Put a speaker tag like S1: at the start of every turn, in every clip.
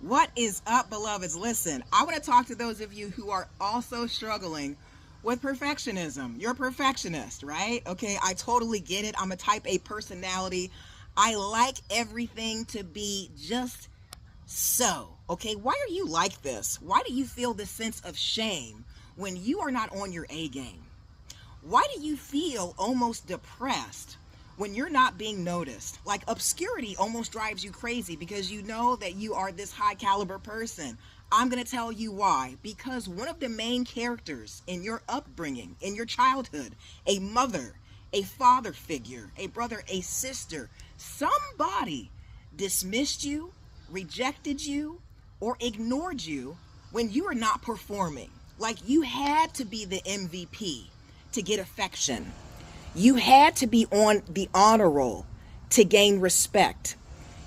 S1: What is up, beloveds? Listen, I want to talk to those of you who are also struggling with perfectionism. You're a perfectionist, right? Okay, I totally get it. I'm a type A personality. I like everything to be just so. Okay, why are you like this? Why do you feel this sense of shame when you are not on your A game? Why do you feel almost depressed when you're not being noticed? Like obscurity almost drives you crazy because you know that you are this high caliber person. I'm going to tell you why. Because one of the main characters in your upbringing, in your childhood, a mother, a father figure, a brother, a sister, somebody dismissed you, rejected you, or ignored you when you were not performing. Like you had to be the MVP to get affection. You had to be on the honor roll to gain respect.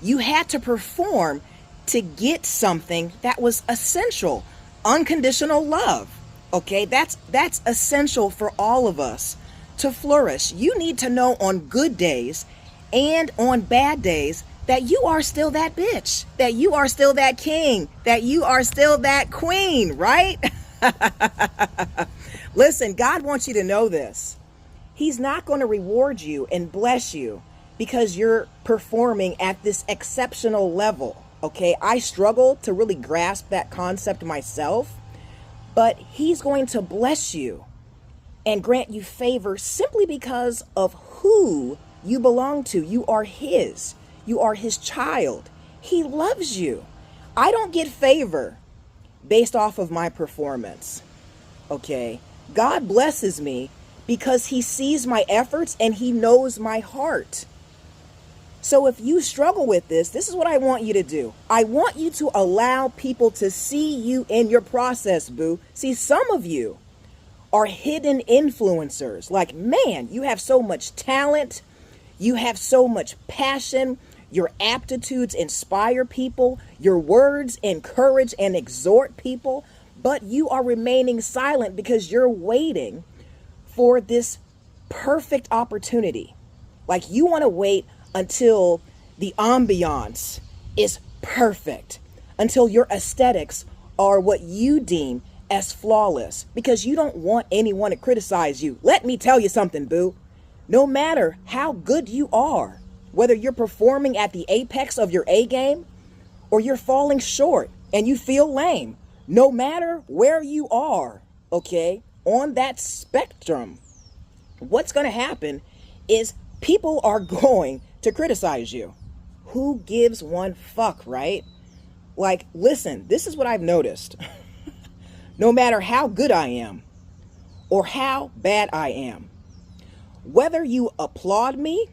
S1: You had to perform to get something that was essential, unconditional love. Okay, that's essential for all of us to flourish. You need to know on good days and on bad days that you are still that bitch, that you are still that king, that you are still that queen, right? Listen, God wants you to know this. He's not going to reward you and bless you because you're performing at this exceptional level. Okay, I struggle to really grasp that concept myself, but he's going to bless you and grant you favor simply because of who you belong to. You are his. You are his child. He loves you. I don't get favor based off of my performance. Okay, God blesses me because he sees my efforts and he knows my heart. So if you struggle with this is what I want you to do. I want you to allow people to see you in your process, boo. See, some of you are hidden influencers. Like, man, you have so much talent. You have so much passion. Your aptitudes inspire people. Your words encourage and exhort people. But you are remaining silent because you're waiting for this perfect opportunity. Like you want to wait until the ambiance is perfect, until your aesthetics are what you deem as flawless, because you don't want anyone to criticize you. Let me tell you something, boo. No matter how good you are, whether you're performing at the apex of your A game or you're falling short and you feel lame, no matter where you are, okay, on that spectrum, what's going to happen is people are going to criticize you. Who gives one fuck, right? Like, listen, this is what I've noticed. No matter how good I am or how bad I am, whether you applaud me,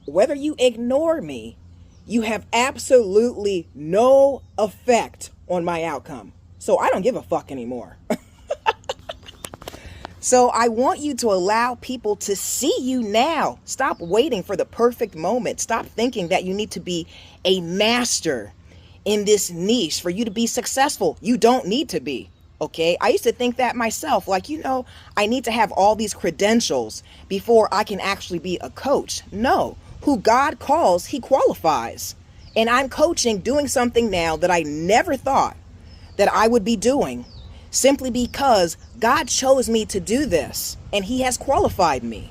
S1: whether you ignore me, you have absolutely no effect on my outcome. So I don't give a fuck anymore. So I want you to allow people to see you now. Stop waiting for the perfect moment. Stop thinking that you need to be a master in this niche for you to be successful. You don't need to be, okay? I used to think that myself. Like, I need to have all these credentials before I can actually be a coach. No, who God calls, he qualifies. And I'm coaching, doing something now that I never thought that I would be doing, simply because God chose me to do this and he has qualified me.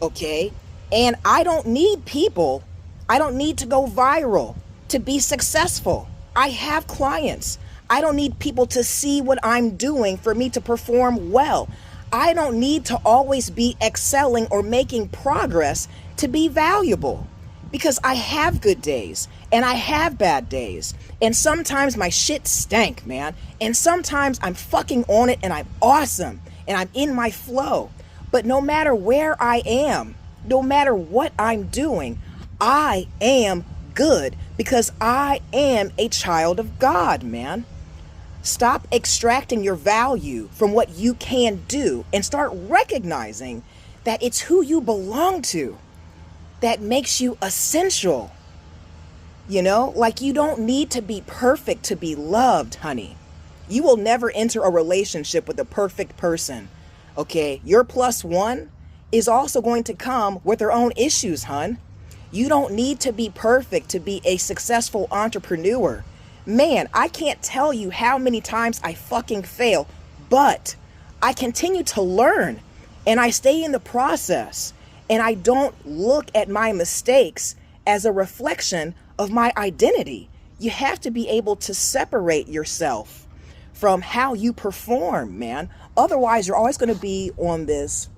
S1: Okay? And I don't need people. I don't need to go viral to be successful. I have clients. I don't need people to see what I'm doing for me to perform well. I don't need to always be excelling or making progress to be valuable, because I have good days and I have bad days. And sometimes my shit stank, man. And sometimes I'm fucking on it and I'm awesome and I'm in my flow. But no matter where I am, no matter what I'm doing, I am good because I am a child of God, man. Stop extracting your value from what you can do and start recognizing that it's who you belong to that makes you essential. Like you don't need to be perfect to be loved, honey. You will never enter a relationship with a perfect person, okay? Your plus one is also going to come with their own issues, hun. You don't need to be perfect to be a successful entrepreneur. Man, I can't tell you how many times I fucking fail, but I continue to learn and I stay in the process and I don't look at my mistakes as a reflection of my identity. You have to be able to separate yourself from how you perform, man. Otherwise, you're always going to be on this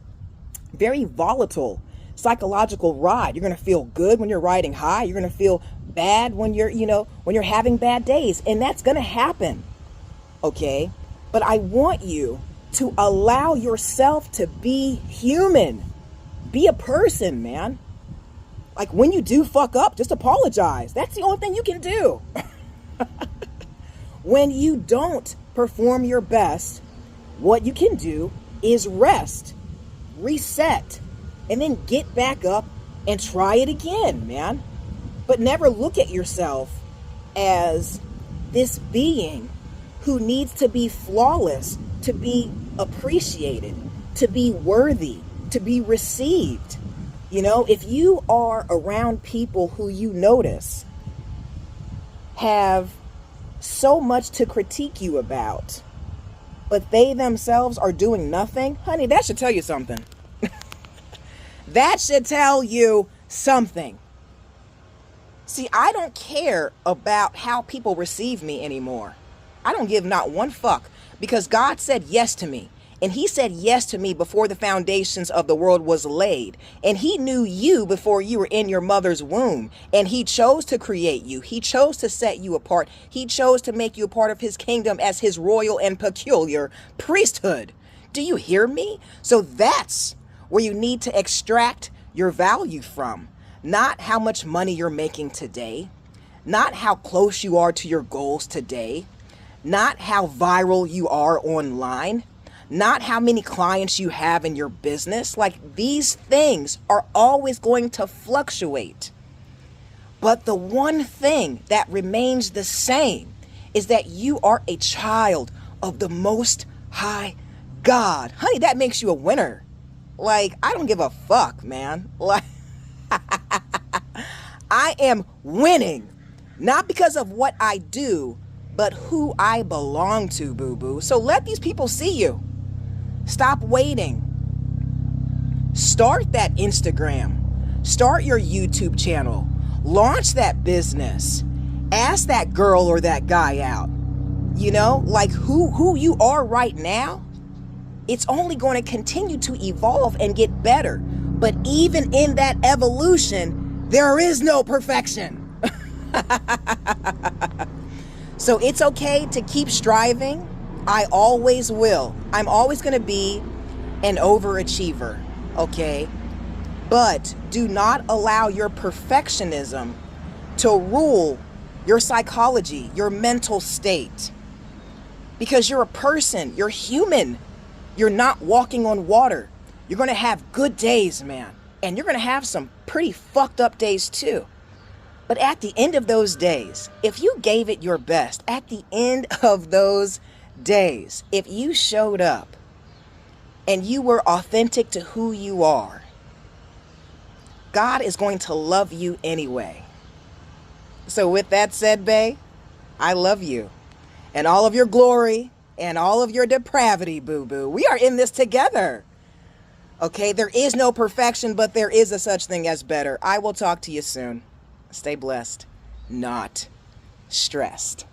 S1: very volatile psychological ride. You're going to feel good when you're riding high. You're going to feel bad when you're, when you're having bad days. And that's going to happen. Okay. But I want you to allow yourself to be human. Be a person, man. Like when you do fuck up, just apologize. That's the only thing you can do. When you don't perform your best, what you can do is rest, reset, and then get back up and try it again, man. But never look at yourself as this being who needs to be flawless, to be appreciated, to be worthy, to be received. If you are around people who you notice have so much to critique you about, but they themselves are doing nothing, honey, that should tell you something. That should tell you something. See, I don't care about how people receive me anymore. I don't give not one fuck because God said yes to me. And he said yes to me before the foundations of the world was laid. And he knew you before you were in your mother's womb. And he chose to create you. He chose to set you apart. He chose to make you a part of his kingdom as his royal and peculiar priesthood. Do you hear me? So that's where you need to extract your value from. Not how much money you're making today. Not how close you are to your goals today. Not how viral you are online. Not how many clients you have in your business. Like, these things are always going to fluctuate. But the one thing that remains the same is that you are a child of the Most High God. Honey, that makes you a winner. Like, I don't give a fuck, man. Like, I am winning. Not because of what I do, but who I belong to, boo-boo. So let these people see you. Stop waiting. Start that Instagram. Start your YouTube channel. Launch that business. Ask that girl or that guy out. Like who you are right now, it's only going to continue to evolve and get better. But even in that evolution, there is no perfection. So it's okay to keep striving. I always will. I'm always going to be an overachiever, okay? But do not allow your perfectionism to rule your psychology, your mental state. Because you're a person, you're human. You're not walking on water. You're going to have good days, man. And you're going to have some pretty fucked up days too. But at the end of those days, if you gave it your best, at the end of those days, if you showed up and you were authentic to who you are, God is going to love you anyway. So with that said, bae, I love you and all of your glory and all of your depravity, boo-boo. We are in this together. Okay, there is no perfection, but there is a such thing as better. I will talk to you soon. Stay blessed, not stressed.